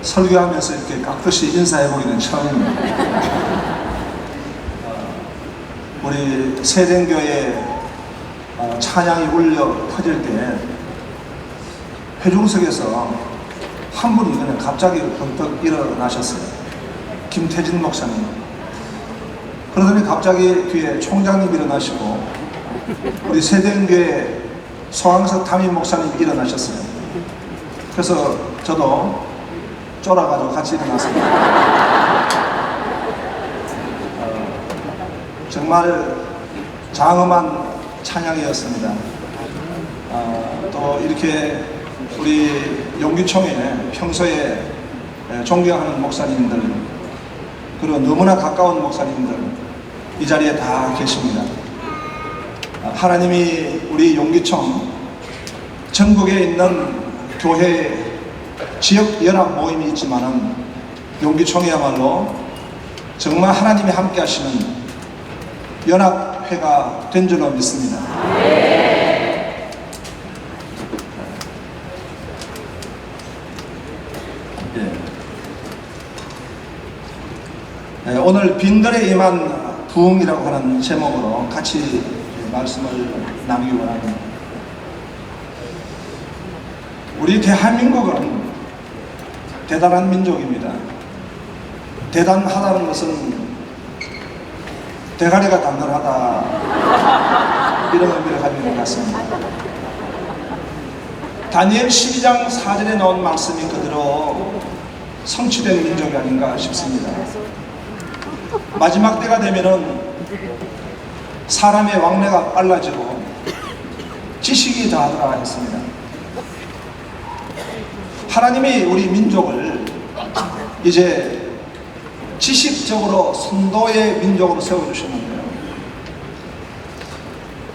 설교하면서 이렇게 깍듯이 인사해보기는 처음입니다. 우리 세den교회 찬양이 울려 퍼질 때 회중석에서 한 분이 그냥 갑자기 번뜩 일어나셨어요. 김태진 목사님. 그러더니 갑자기 뒤에 총장님 일어나시고 우리 세den교회 소항석 담임 목사님 일어나셨어요. 그래서 저도 쫄아가지고 같이 일어났습니다. 정말 장엄한 찬양이었습니다. 또 이렇게 우리 용기총회 평소에 존경하는 목사님들, 그리고 너무나 가까운 목사님들 이 자리에 다 계십니다. 하나님이 우리 용기총 전국에 있는 교회 지역 연합 모임이 있지만은 용기총회야말로 정말 하나님이 함께 하시는 연합회가 된 줄로 믿습니다. 네. 네, 오늘 빈들에 임한 부흥이라고 하는 제목으로 같이 말씀을 나누기 원합니다. 우리 대한민국은 대단한 민족입니다. 대단하다는 것은 대가리가 단단하다 이런 의미를 가지고 있는 것 같습니다. 다니엘 12장 4절에 나온 말씀이 그대로 성취된 민족이 아닌가 싶습니다. 마지막 때가 되면은 사람의 왕래가 빨라지고 지식이 더하더라 했습니다. 하나님이 우리 민족을 이제 지식적으로 선도의 민족으로 세워주셨는데요.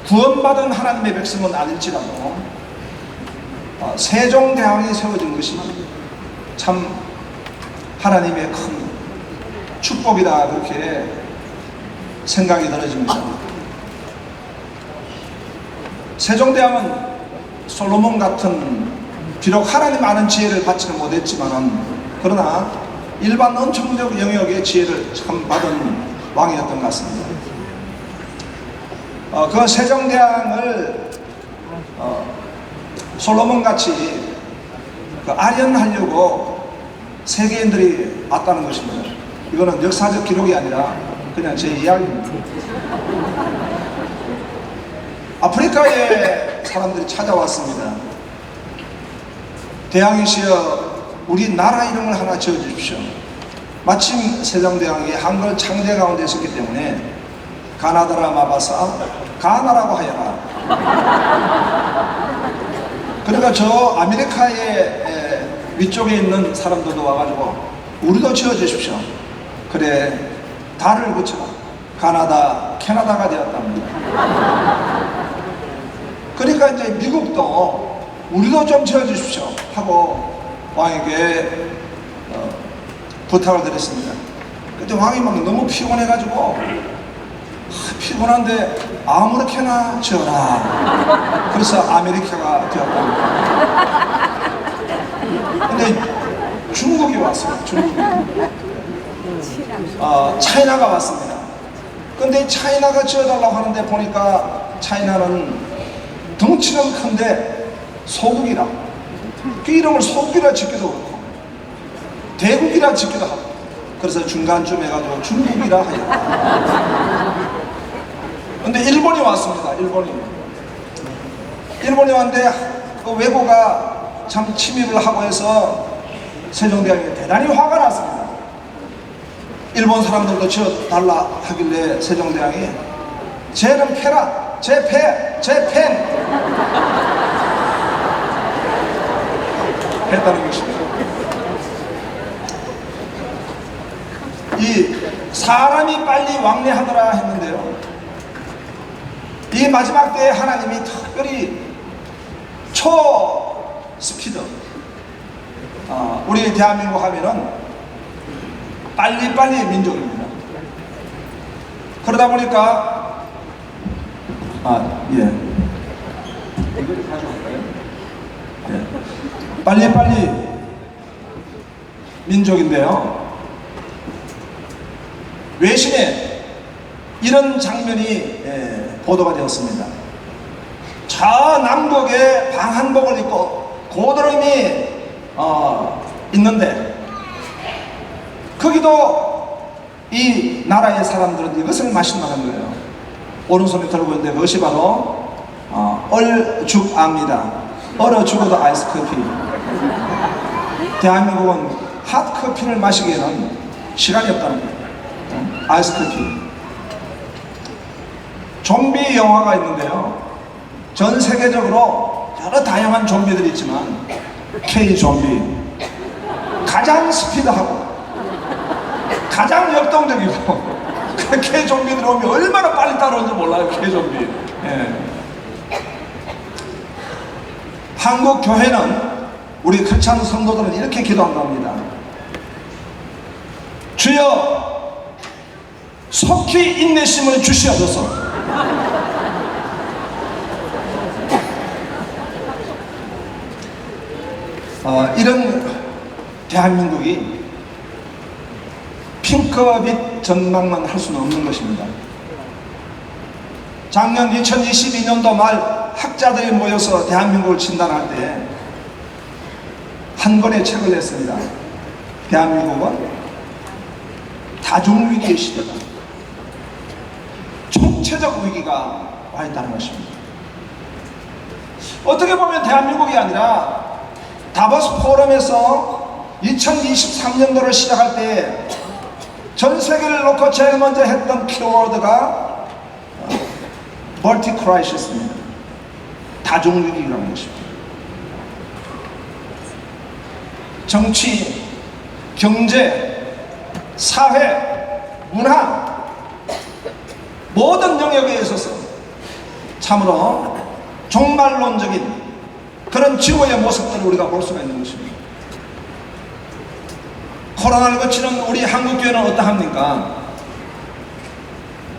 구원받은 하나님의 백성은 아닐지라도 세종대왕이 세워진 것이 참 하나님의 큰 축복이다, 그렇게 생각이 들어집니다. 세종대왕은 솔로몬 같은 비록 하나님 아는 지혜를 받지는 못했지만 그러나 일반 언천적 영역의 지혜를 참 받은 왕이었던 것 같습니다. 그 세종대왕을 솔로몬같이 아련하려고 세계인들이 왔다는 것입니다. 이거는 역사적 기록이 아니라 그냥 제 이야기입니다. 아프리카에 사람들이 찾아왔습니다. 대왕이시여, 우리 나라 이름을 하나 지어주십시오. 마침 세종대왕이 한글 창제 가운데 있었기 때문에 가나다라 마바사 가나라고 하여라. 그러니까 저 아메리카의 위쪽에 있는 사람들도 와가지고 우리도 지어주십시오. 그래, 달을 붙여라. 가나다, 캐나다가 되었답니다. 그러니까 이제 미국도 우리도 좀 지어주십시오 하고 왕에게 부탁을 드렸습니다. 그때 왕이 막 너무 피곤해가지고 피곤한데 아무렇게나 지어라. 그래서 아메리카가 되었답니다. 근데 중국이 왔어요. 중국이. 차이나가 왔습니다. 근데 차이나가 지어달라고 하는데 보니까 차이나는 덩치는 큰데 소국이라, 그 이름을 소국이라 짓기도 그렇고 대국이라 짓기도 하고, 그래서 중간쯤 해가지고 중국이라 하였다. 근데 일본이 왔습니다. 일본이 왔는데 그 왜고가 참 침입을 하고 해서 세종대왕이 대단히 화가 났습니다. 일본 사람들도 지어달라 하길래 세종대왕이 쟤는 패라, 쟤 펜 했다는 것입니다. 이 사람이 빨리 왕래하더라 했는데요, 이 마지막 때에 하나님이 특별히 초스피드, 우리 대한민국 하면은 빨리빨리 민족입니다. 그러다 보니까 이걸 가져올까요? 예. 빨리빨리 민족인데요. 외신에 이런 장면이 보도가 되었습니다. 저 남극에 방한복을 입고 고드름이 있는데 거기도 이 나라의 사람들은 이것을 마신다는 거예요. 오른손에 들고 있는데 그것이 바로 얼죽아입니다. 얼어 죽어도 아이스커피. 대한민국은 핫커피를 마시기에는 시간이 없다는 거예요. 아이스커피. 좀비 영화가 있는데요. 전 세계적으로 여러 다양한 좀비들이 있지만 K-좀비 가장 스피드하고 가장 역동적이고 K-좀비들이 오면 얼마나 빨리 따라오는지 몰라요. K-좀비. 한국 교회는 우리 크리스찬 성도들은 이렇게 기도한답니다. 주여 속히 인내심을 주시옵소서. 이런 대한민국이 핑크빛 전망만 할 수는 없는 것입니다. 작년 2022년도 말 학자들이 모여서 대한민국을 진단할 때 한 권의 책을 냈습니다. 대한민국은 다중위기의 시대다. 총체적 위기가 와 있다는 것입니다. 어떻게 보면 대한민국이 아니라 다보스 포럼에서 2023년도를 시작할 때 전 세계를 놓고 제일 먼저 했던 키워드가 멀티 크라이시스입니다. 다중위기라는 것입니다. 정치, 경제, 사회, 문화 모든 영역에 있어서 참으로 종말론적인 그런 지구의 모습들을 우리가 볼 수가 있는 것입니다. 코로나를 거치는 우리 한국교회는 어떠합니까?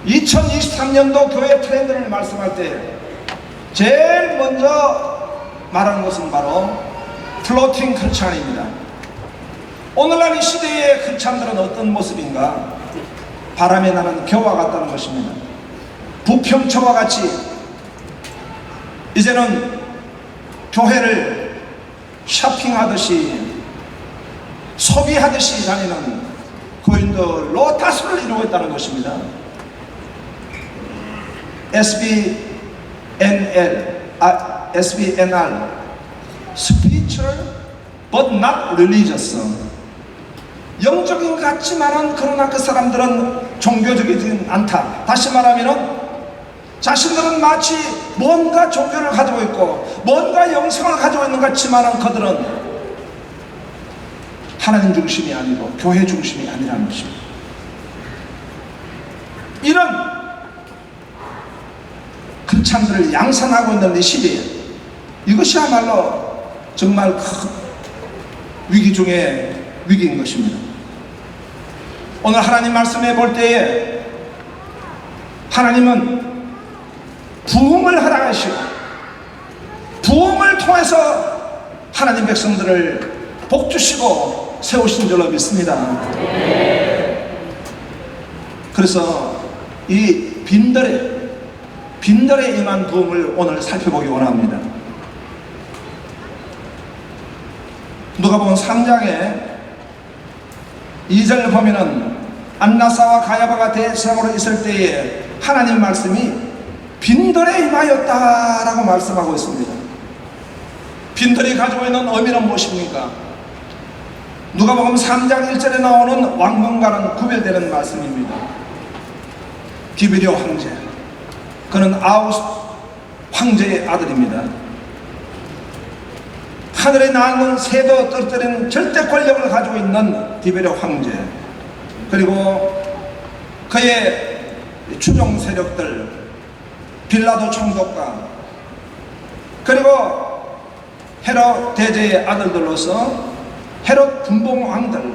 2023년도 교회 트렌드를 말씀할 때 제일 먼저 말하는 것은 바로 플로팅 크리스찬입니다. 오늘날 이 시대의 크리스찬들은 어떤 모습인가? 바람에 나는 겨와 같다는 것입니다. 부평초와 같이 이제는 교회를 쇼핑하듯이 소비하듯이 다니는 교인들로 다수를 이루고 있다는 것입니다. SBNR Spiritual but not religious. 영적인 것 같지만은 그러나 그 사람들은 종교적이지 않다. 다시 말하면 자신들은 마치 뭔가 종교를 가지고 있고 뭔가 영성을 가지고 있는 것 같지만은 그들은 하나님 중심이 아니고 교회 중심이 아니라는 것입니다. 이런 크리스찬들을 양산하고 있는 이 시대에 이것이야말로 정말 큰 위기 중에 위기인 것입니다. 오늘 하나님 말씀해 볼 때에 하나님은 부흥을 허락하시고 부흥을 통해서 하나님 백성들을 복주시고 세우신 줄로 믿습니다. 그래서 이 빈들에 임한 부흥을 오늘 살펴보기 원합니다. 누가복음 3장에 2절 보면은 안나사와 가야바가 대제사장으로 있을 때에 하나님 말씀이 빈들에 임하였다라고 말씀하고 있습니다. 빈들이 가지고 있는 의미는 무엇입니까? 누가복음 3장 1절에 나오는 왕궁과는 구별되는 말씀입니다. 기브리오 황제, 그는 아우스 황제의 아들입니다. 하늘에 나는 새도 떨어뜨리는 절대 권력을 가지고 있는 디베리오 황제, 그리고 그의 추종 세력들, 빌라도 총독과 그리고 헤롯 대제의 아들들로서 헤롯 분봉왕들,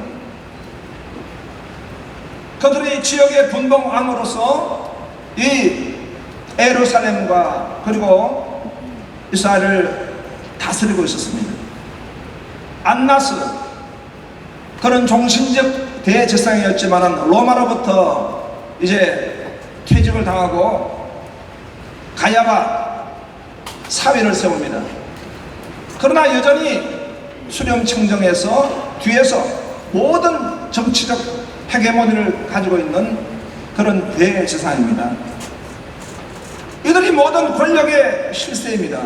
그들이 지역의 분봉왕으로서 이 예루살렘과 그리고 이스라엘을 다스리고 있었습니다. 안나스, 그런 종신적 대제사장이었지만 로마로부터 이제 퇴직을 당하고 가야바 사위를 세웁니다. 그러나 여전히 수렴청정에서 뒤에서 모든 정치적 헤게모니를 가지고 있는 그런 대제사장입니다. 이들이 모든 권력의 실세입니다.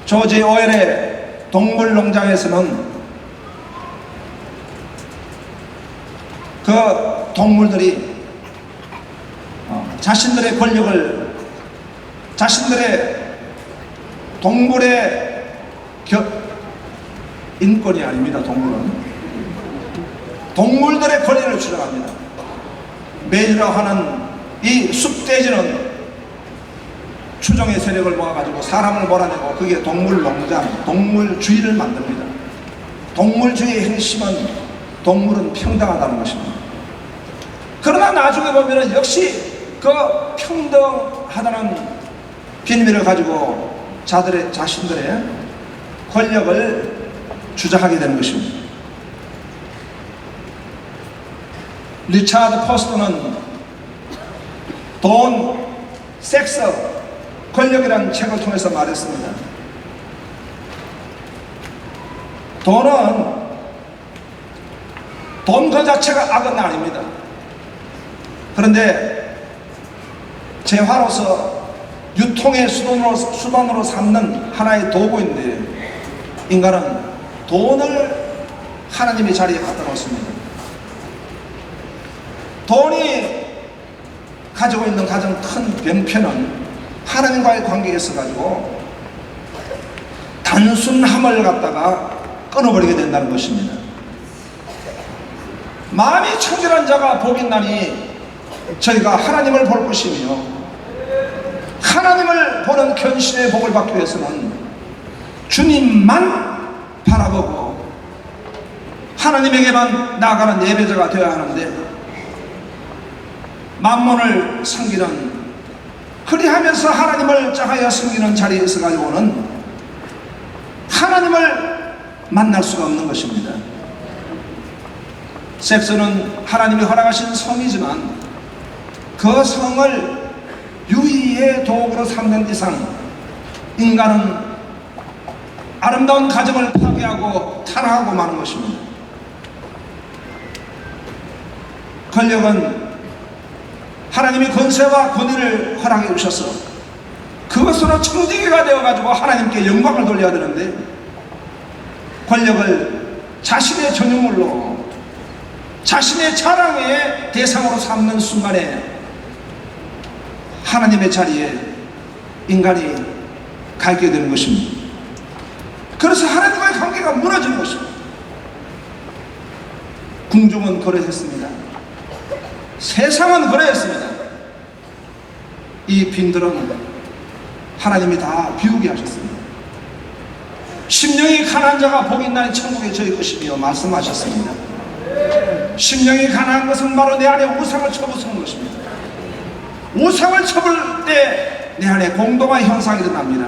조지 오웰의 동물농장에서는 그 동물들이 자신들의 권력을 자신들의 동물의 인권이 아닙니다. 동물들의 권리를 주장합니다. 매주라고 하는 이 숲돼지는 추종의 세력을 모아가지고 사람을 몰아내고 그게 동물농장, 동물주의를 만듭니다. 동물주의의 핵심은 동물은 평등하다는 것입니다. 그러나 나중에 보면 역시 그 평등하다는 비밀을 가지고 자신들의 권력을 주장하게 되는 것입니다. 리차드 포스터는 돈, 섹스, 권력이라는 책을 통해서 말했습니다. 돈 그 자체가 악은 아닙니다. 그런데 재화로서 유통의 수단으로 삼는 하나의 도구인데 인간은 돈을 하나님의 자리에 갖다 놓습니다. 돈이 가지고 있는 가장 큰 병폐는 하나님과의 관계에 있어가지고 단순함을 갖다가 끊어버리게 된다는 것입니다. 마음이 청결한 자가 복이 있나니 저희가 하나님을 볼 것이며 하나님을 보는 견신의 복을 받기 위해서는 주님만 바라보고 하나님에게만 나아가는 예배자가 되어야 하는데 만몬을 섬기는 그리하면서 하나님을 짜하여 섬기는 자리에 있어 가지고는 하나님을 만날 수가 없는 것입니다. 섹스는 하나님이 허락하신 성이지만 그 성을 유의의 도구로 삼는 이상 인간은 아름다운 가정을 파괴하고 타락하고 마는 것입니다. 권력은 하나님이 권세와 권위를 허락해 주셔서 그것으로 청지기가 되어가지고 하나님께 영광을 돌려야 되는데 권력을 자신의 전유물로 자신의 자랑의 대상으로 삼는 순간에 하나님의 자리에 인간이 가 있게 되는 것입니다. 그래서 하나님과의 관계가 무너지는 것입니다. 궁중은 그러했습니다. 세상은 그러했습니다. 이 빈들은 하나님이 다 비우게 하셨습니다. 심령이 가난한 자가 복이 있나니 천국에 저희 것이며 말씀하셨습니다. 심령이 가난한 것은 바로 내 안에 우상을 쳐부수는 것입니다. 우상을 쳐볼 때 내 안에 공동화의 형상이 일어납니다.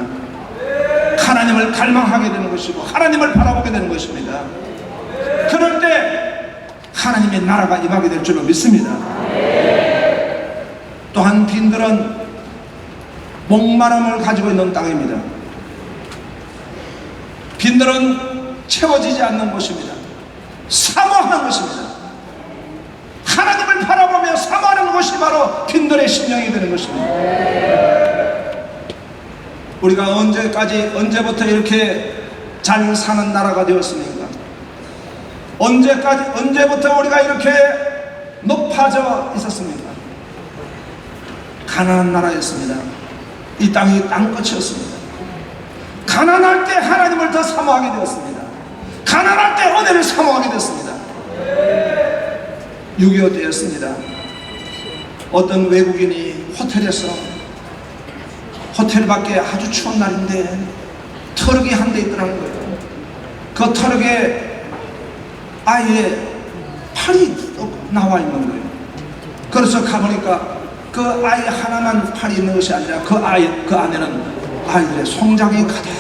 하나님을 갈망하게 되는 것이고 하나님을 바라보게 되는 것입니다. 그럴 때 하나님의 나라가 임하게 될 줄로 믿습니다. 또한 빈들은 목마름을 가지고 있는 땅입니다. 빈들은 채워지지 않는 것입니다. 사모하는 것입니다. 하나님을 바라보며 사모하는 것이 바로 빈들의 심령이 되는 것입니다. 우리가 언제부터 이렇게 잘 사는 나라가 되었습니까? 언제부터 우리가 이렇게 높아져 있었습니까? 가난한 나라였습니다. 이 땅이 땅끝이었습니다. 가난할 때 하나님을 더 사모하게 되었습니다. 가난할 때 은혜를 사모하게 됐습니다. 6.25 때였습니다. 어떤 외국인이 호텔 밖에 아주 추운 날인데 트럭이 한 대 있더라는 거예요. 그 트럭에 아예 팔이 나와 있는 거예요. 그래서 가보니까 그 아이 하나만 팔이 있는 것이 아니라 그 안에는 아이들의 송장이 가득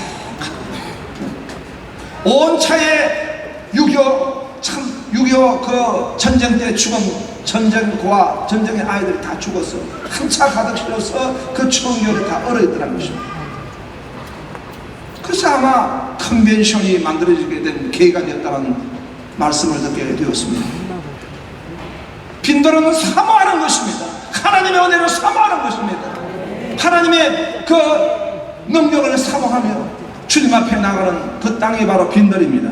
온 차에 6.25 그 전쟁 때 죽은 전쟁과 전쟁의 아이들이 다 죽어서 한 차 가득 실어서 그 추억열에 다 얼어있더라는 것입니다. 그래서 아마 컨벤션이 만들어지게 된 계기가 되었다는 말씀을 듣게 되었습니다. 빈들은 사모하는 것입니다. 하나님의 은혜를 사모하는 것입니다. 하나님의 그 능력을 사모하며 주님 앞에 나가는 그 땅이 바로 빈들입니다.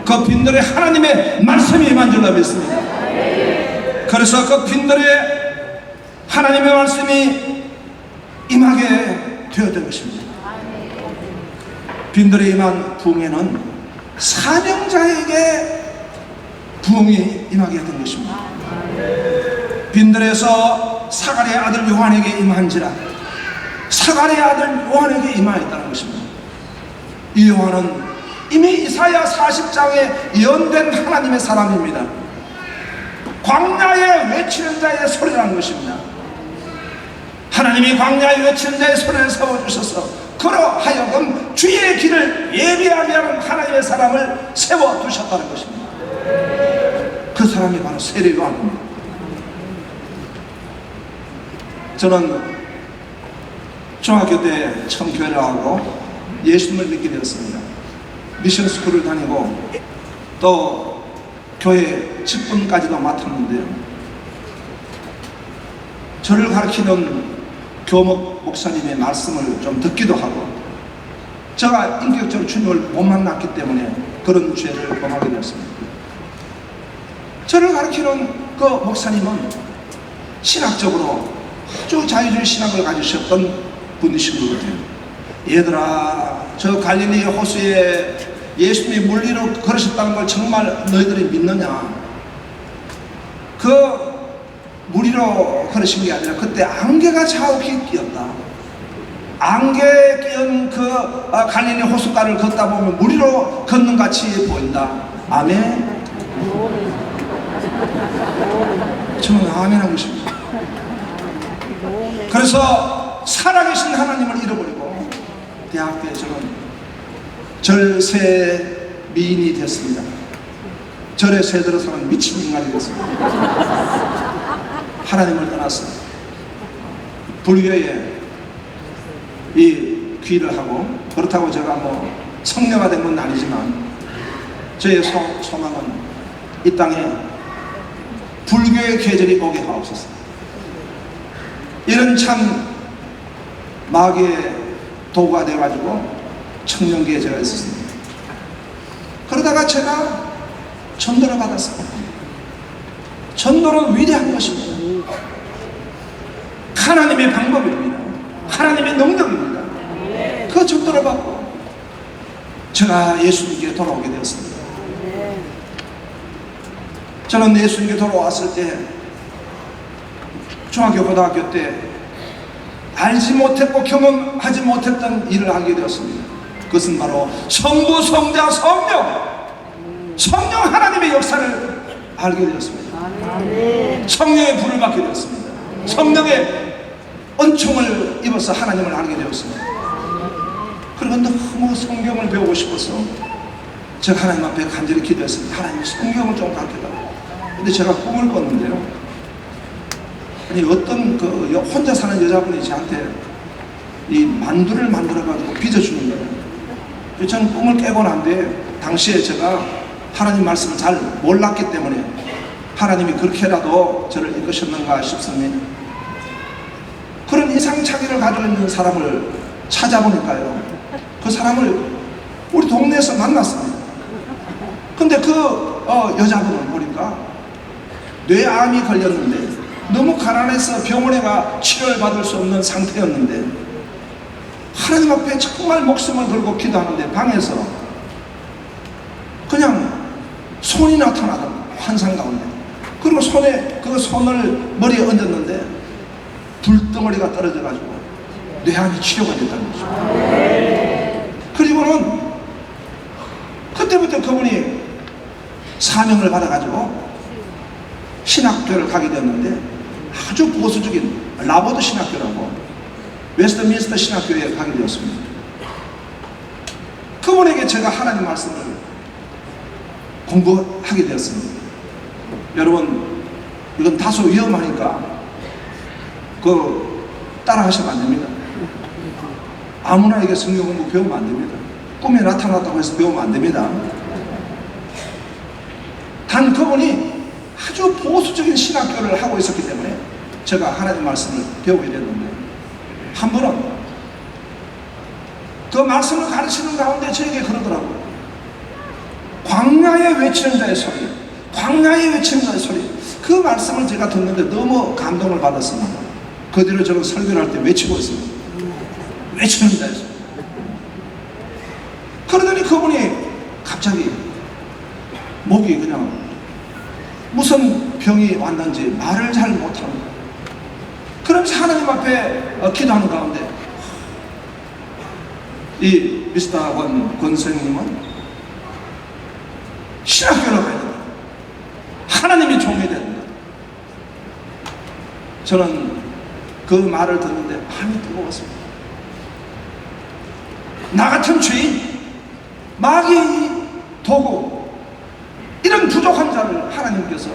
그 빈들에 하나님의 말씀이 임한 줄로 믿습니다. 그래서 그 빈들에 하나님의 말씀이 임하게 되었던 것입니다. 빈들에 임한 부흥에는 사명자에게 부흥이 임하게 된 것입니다. 빈들에서 사가랴의 아들 요한에게 임한지라 사가랴의 아들 요한에게 임하였다는 것입니다. 이 요한은 이미 이사야 40장에 예언된 하나님의 사람입니다. 광야에 외치는 자의 소리라는 것입니다. 하나님이 광야에 외치는 자의 소리를 세워주셔서 그러하여금 주의 길을 예비하게 하는 하나님의 사람을 세워두셨다는 것입니다. 그 사람이 바로 세례 요한입니다. 저는 중학교 때 처음 교회를 하고 예수님을 믿게 되었습니다. 미션 스쿨을 다니고 또 교회 직분까지도 맡았는데요. 저를 가르치는 교목 목사님의 말씀을 좀 듣기도 하고 제가 인격적으로 주님을 못 만났기 때문에 그런 죄를 범하게 되었습니다. 저를 가르치는 그 목사님은 신학적으로 아주 자유주의 신학을 가지셨던 분이신 것 같아요. 얘들아, 저 갈릴리 호수에 예수님이 물리로 걸으셨다는 걸 정말 너희들이 믿느냐? 그 무리로 걸으신 게 아니라 그때 안개가 자욱히 끼었다. 안개 끼은 그 갈릴리 호숫가를 걷다 보면 무리로 걷는 같이 보인다. 아멘. 저는 아멘 하고 싶습니다. 그래서 살아계신 하나님을 잃어버리고 대학 때 저는 절세 미인이 됐습니다. 절에 새들어서는 미친 인간이 됐습니다. 하나님을 떠났어. 불교에 이 귀를 하고 그렇다고 제가 뭐 성녀가 된 건 아니지만 저의 소망은 이 땅에 불교의 계절이 오게 하옵소서. 이런 참 마귀의 도구가 되어가지고 청년기에 제가 있었습니다. 그러다가 제가 전도를 받았어요. 전도는 위대한 것입니다. 하나님의 방법입니다. 하나님의 능력입니다. 그 전도를 받고 제가 예수님께 돌아오게 되었습니다. 저는 예수님께 돌아왔을 때 중학교 고등학교 때 알지 못했고 경험하지 못했던 일을 하게 되었습니다. 그것은 바로 성부, 성자, 성령 하나님의 역사를 알게 되었습니다. 성령의 불을 받게 되었습니다. 성령의 은총을 입어서 하나님을 알게 되었습니다. 그리고 너무 성경을 배우고 싶어서 제가 하나님 앞에 간절히 기도했습니다. 하나님 성경을 좀 가르쳐달라고. 근데 제가 꿈을 꿨는데요. 아니 어떤 그 혼자 사는 여자분이 저한테 이 만두를 만들어가지고 빚어주는 거예요. 저는 꿈을 깨고 난 뒤에 당시에 제가 하나님 말씀을 잘 몰랐기 때문에 하나님이 그렇게라도 저를 이끄셨는가 싶습니다. 그런 이상차기를 가지고 있는 사람을 찾아보니까요, 그 사람을 우리 동네에서 만났습니다. 근데 그 여자분을 보니까 뇌암이 걸렸는데 너무 가난해서 병원에 가 치료를 받을 수 없는 상태였는데 하나님 앞에 정말 목숨을 걸고 기도하는데 방에서 그냥 손이 나타나던 환상 가운데, 그리고 그 손을 머리에 얹었는데 불덩어리가 떨어져 가지고 뇌암이 치료가 됐다는 거죠. 그리고는 그때부터 그분이 사명을 받아 가지고 신학교를 가게 되었는데 아주 보수적인 라버드 신학교라고 웨스트민스터 신학교에 가게 되었습니다. 그분에게 제가 하나님 말씀을 공부하게 되었습니다. 여러분, 이건 다소 위험하니까 따라 하시면 안 됩니다. 아무나에게 성경 공부 배우면 안 됩니다. 꿈에 나타났다고 해서 배우면 안 됩니다. 단 그분이 아주 보수적인 신학교를 하고 있었기 때문에 제가 하나님 말씀을 배우게 됐는데, 한 분은 그 말씀을 가르치는 가운데 저에게 그러더라고요. 광야에 외치는 자의 소리, 광야에 외치는 자의 소리. 그 말씀을 제가 듣는데 너무 감동을 받았습니다. 그 뒤로 저는 설교를 할 때 외치고 있습니다. 외치는 자의 소리. 그러더니 그분이 갑자기 목이 그냥 무슨 병이 왔는지 말을 잘 못하는 거예요. 그러면서 하나님 앞에 기도하는 가운데 이 미스터 권 선생님은 신학교로 가야 된다. 하나님이 종이 된다. 저는 그 말을 듣는데 마음이 뜨거웠습니다. 나 같은 죄인, 마귀의 도구, 이런 부족한 자를 하나님께서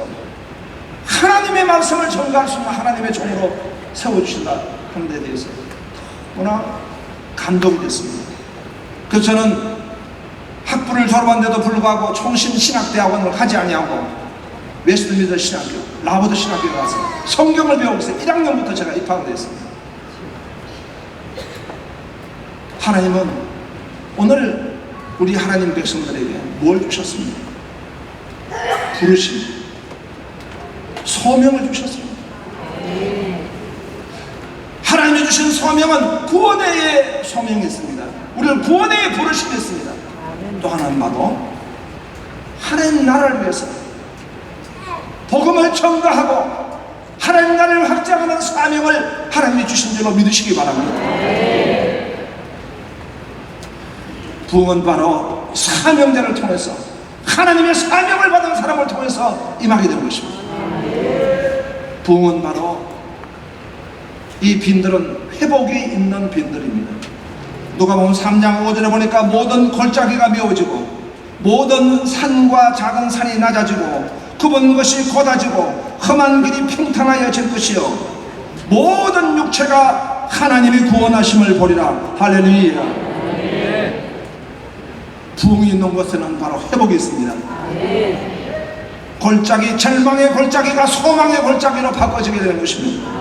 하나님의 말씀을 전가할 수 있는 하나님의 종으로 세워주신다 하는 데 대해서 너무나 감동이 됐습니다. 그래서 저는 학부를 졸업한 데도 불구하고 총신신학대학원을 가지 아니하고 웨스트민스터 신학교, 라버드 신학교에 가서 성경을 배우고 있어요. 1학년부터 제가 입학을 했습니다. 하나님은 오늘 우리 하나님 백성들에게 뭘 주셨습니까? 부르심, 소명을 주셨습니다. 하나님이 주신 소명은 구원의 소명이 있습니다. 우리는 구원의 부르심이 있습니다. 또 하나는 봐도 하나님 나라를 위해서 복음을 전가하고 하나님 나라를 확장하는 사명을 하나님이 주신 줄로 믿으시기 바랍니다. 부흥은 바로 사명자를 통해서 하나님의 사명을 받은 사람을 통해서 임하게 되는 것입니다. 부흥은 바로 이 빈들은 회복이 있는 빈들입니다. 누가복음 3장 5절에 보니까 모든 골짜기가 메워지고 모든 산과 작은 산이 낮아지고 굽은 것이 곧아지고 험한 길이 평탄하여질 것이요 모든 육체가 하나님이 구원하심을 보리라. 할렐루야. 부흥이 있는 곳에는 바로 회복이 있습니다. 골짜기, 절망의 골짜기가 소망의 골짜기로 바꿔지게 되는 것입니다.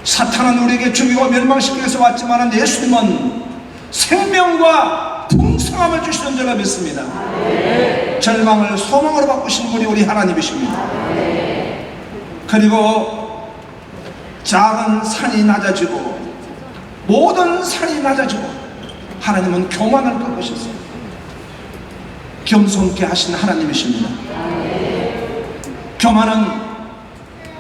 사탄은 우리에게 죽이고 멸망시키기 위해서 왔지만 예수님은 생명과 풍성함을 주시는 줄로 믿습니다. 절망을 소망으로 바꾸신 분이 우리 하나님이십니다. 그리고 작은 산이 낮아지고 모든 산이 낮아지고 하나님은 교만을 꺾으셨어요. 겸손케 하신 하나님이십니다. 교만은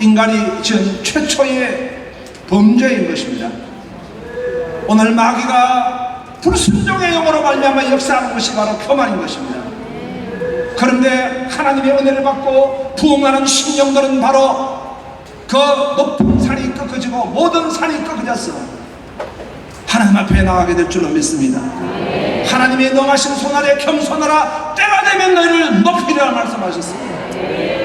인간이 지은 최초의 범죄인 것입니다. 오늘 마귀가 불순종의 영으로 말미암아 역사하는 것이 바로 교만인 것입니다. 그런데 하나님의 은혜를 받고 부흥하는 심령들은 바로 그 높은 산이 꺾어지고 모든 산이 꺾어졌어 하나님 앞에 나가게 될 줄로 믿습니다. 하나님의 능하신 손 아래 겸손하라. 때가 되면 너희를 높이리라 말씀하셨습니다.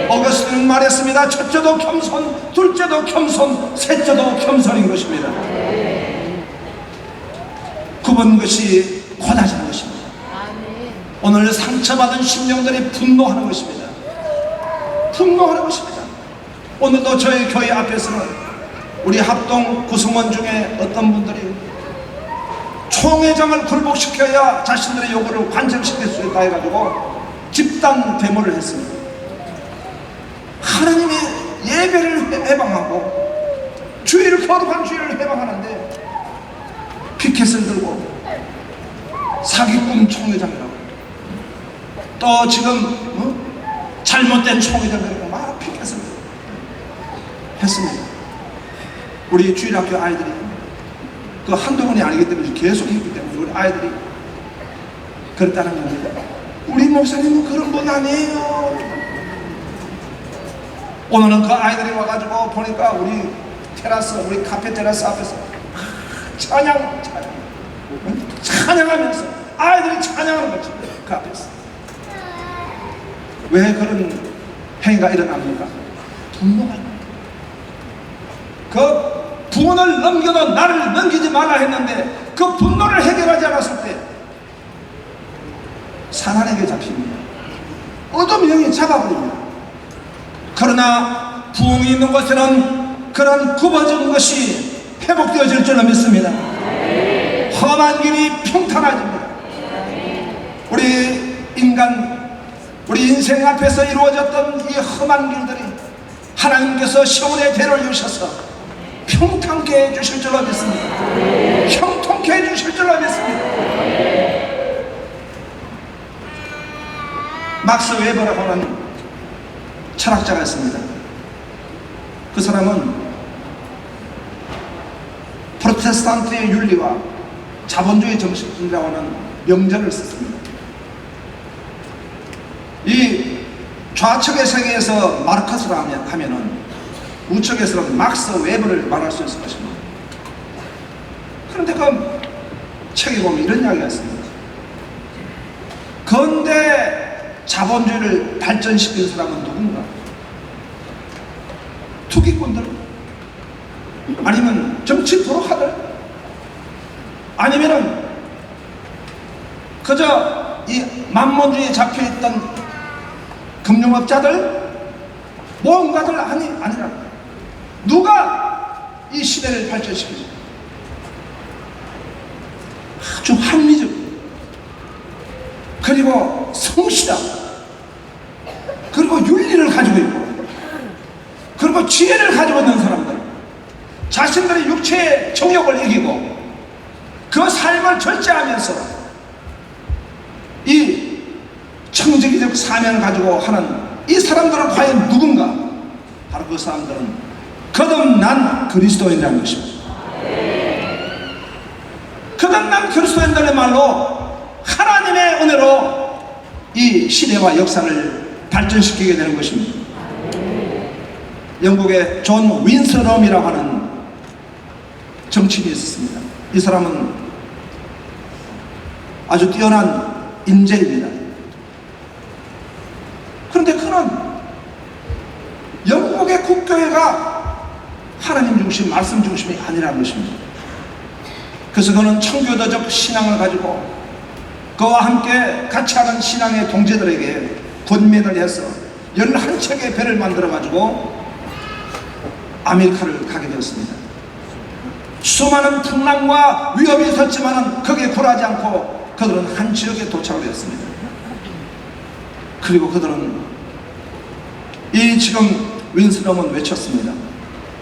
어거스틴은 말했습니다. 첫째도 겸손, 둘째도 겸손, 셋째도 겸손인 것입니다. 굽은 것이 곧아지는 것입니다. 오늘 상처받은 심령들이 분노하는 것입니다. 분노하는 것입니다. 오늘도 저희 교회 앞에서는 우리 합동 구성원 중에 어떤 분들이 총회장을 굴복시켜야 자신들의 요구를 관철시킬 수 있다 해가지고 집단 데모를 했습니다. 하나님의 예배를 해방하고 주의를 거룩한 주의를 해방하는데 피켓을 들고 사기꾼 총회장이라고 또 지금 잘못된 총회장이라고 막 피켓을 했습니다. 우리 주일학교 아이들이 그 한동훈이 아니기 때문에 계속 했기 때문에 우리 아이들이 그랬다는 겁니다. 우리 목사님은 그런 분 아니에요. 오늘은 그 아이들이 와가지고 보니까 우리 테라스, 우리 카페 테라스 앞에서 찬양하면서 아이들이 찬양하는 거지. 그 앞에서 왜 그런 행위가 일어납니까? 분노가. 그 분을 넘겨도 나를 넘기지 말라 했는데 그 분노를 해결하지 않았을 때 사탄에게 잡힙니다. 어둠 영이 잡아버립니다. 그러나 부흥이 있는 곳에는 그런 굽어진 것이 회복되어질 줄로 믿습니다. 험한 길이 평탄해집니다. 우리 인생 앞에서 이루어졌던 이 험한 길들이 하나님께서 시온의 대를 주셔서 평탄케 해주실 줄로 믿습니다. 형통케 해주실 줄로 믿습니다. 막스 웨버라고 하는 철학자가 있습니다. 그 사람은 프로테스탄트의 윤리와 자본주의 정신이라고 하는 명제를 썼습니다. 이 좌측의 세계에서 마르크스를 하면은 우측에서는 막스 웨버를 말할 수 있을 것입니다. 그런데 그 책에 보면 이런 이야기가 있습니다. 근대 자본주의를 발전시킨 사람은 누군가? 투기꾼들? 아니면 정치 도록하들? 아니면은 그저 이 만몬주의에 잡혀있던 금융업자들? 모험가들? 아니라 누가 이 시대를 발전시키죠? 아주 합리적 그리고 성실함 그리고 윤리를 가지고 있고 그리고 지혜를 가지고 있는 사람들, 자신들의 육체의 정욕을 이기고 그 삶을 절제하면서 이 청지기적 사명을 가지고 하는 이 사람들은 과연 누군가? 바로 그 사람들은 거듭난 그리스도인이라는 것입니다. 거듭난 그리스도인들의 말로 하나님의 은혜로 이 시대와 역사를 발전시키게 되는 것입니다. 영국의 존 윈스럼이라고 하는 정치인이 있었습니다. 이 사람은 아주 뛰어난 인재입니다. 그런데 그는 영국의 국교회가 하나님 중심, 말씀 중심이 아니라는 것입니다. 그래서 그는 청교도적 신앙을 가지고 그와 함께 같이 하는 신앙의 동지들에게 권면을 해서 11척의 배를 만들어 가지고 아메리카를 가게 되었습니다. 수많은 풍랑과 위협이 있었지만 거기에 굴하지 않고 그들은 한 지역에 도착을 했습니다. 그리고 그들은 이 지금 윈스럼은 외쳤습니다.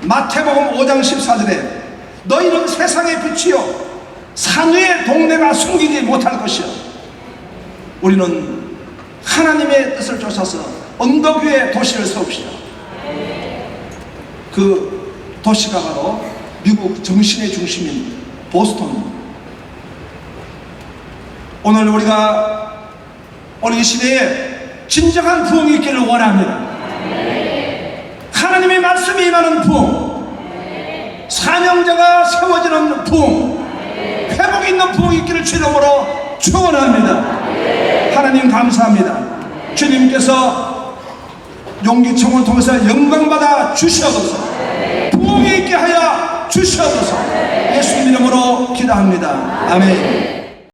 마태복음 5장 14절에 너희는 세상의 빛이요 산 위의 동네가 숨기지 못할 것이요 우리는 하나님의 뜻을 쫓아서 언덕 위에 도시를 세웁시다. 그 도시가 바로 미국 정신의 중심인 보스턴입니다. 오늘 우리가 오늘 이 시대에 진정한 부흥이 있기를 원합니다. 하나님의 말씀이 임하는 부흥, 사명자가 세워지는 부흥, 회복 있는 부흥이 있기를 주 이름으로 축원합니다. 하나님 감사합니다. 주님께서 용기청을 통해서 영광받아 주시옵소서, 부흥이 있게 하여 주시옵소서. 예수님 이름으로 기도합니다. 아멘.